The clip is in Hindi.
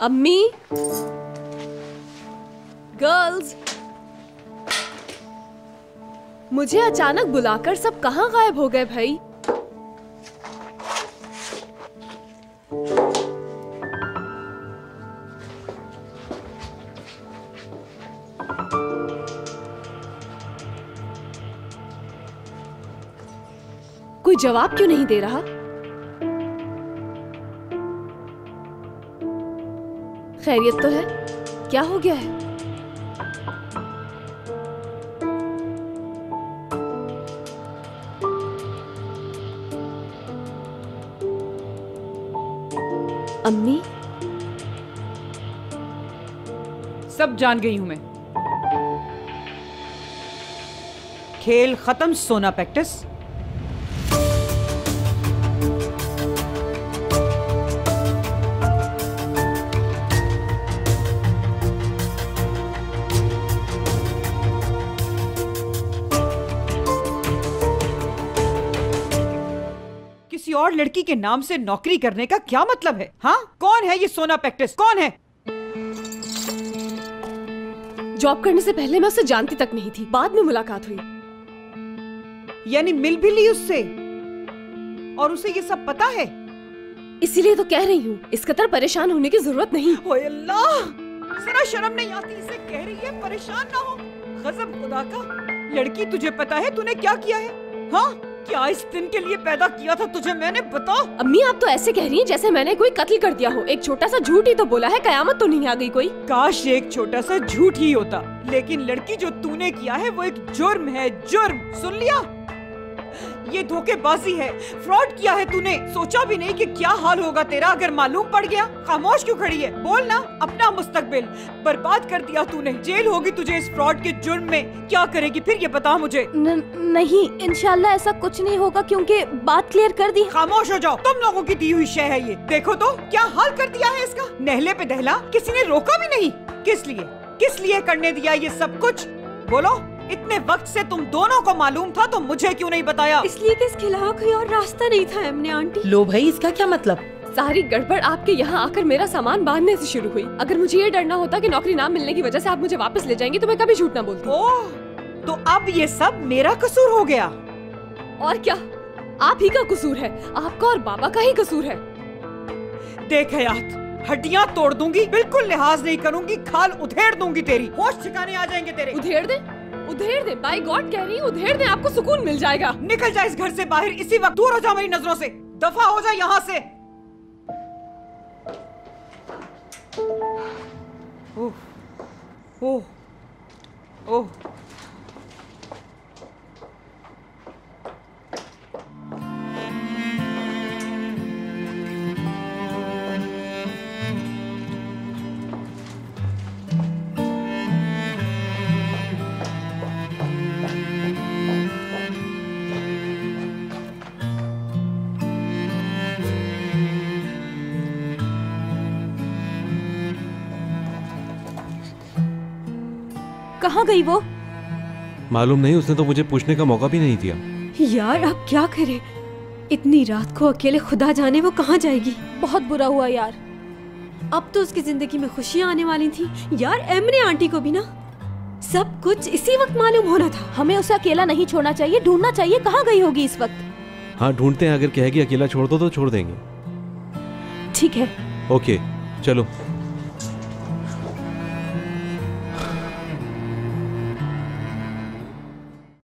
अम्मी, गर्ल्स, मुझे अचानक बुलाकर सब कहाँ गायब हो गए भाई? कोई जवाब क्यों नहीं दे रहा? खैरियत तो है? क्या हो गया है? अम्मी, सब जान गई हूं मैं। खेल खत्म सोना पैक्टिस। और लड़की के नाम से नौकरी करने का क्या मतलब है? हाँ, कौन है ये सोना पैक्टिस? कौन है? जॉब करने से पहले मैं उसे जानती तक नहीं थी, बाद में मुलाकात हुई। यानी मिल भी ली उससे और उसे ये सब पता है? इसीलिए तो कह रही हूँ, इस कदर परेशान होने की जरूरत नहीं। ओए अल्लाह, जरा शर्म नहीं आती? इसे कह रही है परेशान ना हो। गजब खुदा का। लड़की, तुझे पता है तूने क्या किया है? हाँ, क्या इस दिन के लिए पैदा किया था तुझे मैंने? बता। अम्मी, आप तो ऐसे कह रही हैं जैसे मैंने कोई कत्ल कर दिया हो। एक छोटा सा झूठ ही तो बोला है, कयामत तो नहीं आ गई कोई। काश एक छोटा सा झूठ ही होता, लेकिन लड़की जो तूने किया है वो एक जुर्म है। जुर्म, सुन लिया? ये धोखेबाजी है, फ्रॉड किया है तूने। सोचा भी नहीं कि क्या हाल होगा तेरा अगर मालूम पड़ गया। खामोश क्यों खड़ी है? बोल ना। अपना मुस्तकबिल बर्बाद कर दिया तूने। जेल होगी तुझे इस फ्रॉड के जुर्म में। क्या करेगी फिर ये बता मुझे। नहीं, इंशाल्लाह ऐसा कुछ नहीं होगा, क्योंकि बात क्लियर कर दी। खामोश हो जाओ, तुम लोगों की दी हुई शय है ये। देखो तो क्या हाल कर दिया है इसका। नहले पे दहला, किसी ने रोका भी नहीं। किस लिए करने दिया ये सब कुछ? बोलो। इतने वक्त से तुम दोनों को मालूम था तो मुझे क्यों नहीं बताया? इसलिए कि इसके अलावा कोई और रास्ता नहीं था एमने आंटी। लो भाई, इसका क्या मतलब? सारी गड़बड़ आपके यहाँ आकर मेरा सामान बांधने से शुरू हुई। अगर मुझे ये डरना होता कि नौकरी ना मिलने की वजह से आप मुझे वापस ले जाएंगे तो मैं कभी झूठ ना बोलती। ओह, तो अब ये सब मेरा कसूर हो गया? और क्या, आप ही का कसूर है। आपका और बाबा का ही कसूर है। देख हयात, हड्डियां तोड़ दूंगी, बिल्कुल लिहाज नहीं करूंगी, खाल उधेड़ दूंगी तेरी। होश ठिकाने आ जाएंगे तेरे। उधेड़ दे, बाय गॉड कह रही हूँ, उधेड़ दे, आपको सुकून मिल जाएगा। निकल जा इस घर से बाहर इसी वक्त। दूर हो जा मेरी नजरों से। दफा हो जा यहाँ से। ओह ओह ओह, कहाँ गई वो? मालूम नहीं, उसने तो मुझे पूछने का मौका भी नहीं दिया। यार अब क्या करे? इतनी रात को अकेले खुदा जाने वो कहाँ जाएगी। बहुत बुरा हुआ यार। अब तो उसकी जिंदगी में खुशियाँ आने वाली थी। यार एमने आंटी को भी ना सब कुछ इसी वक्त मालूम होना था। हमें उसे अकेला नहीं छोड़ना चाहिए, ढूंढना चाहिए कहाँ गई होगी इस वक्त। हाँ ढूंढते हैं, अगर कहेगी अकेला छोड़ दो तो छोड़ देंगे। ठीक है, ओके चलो।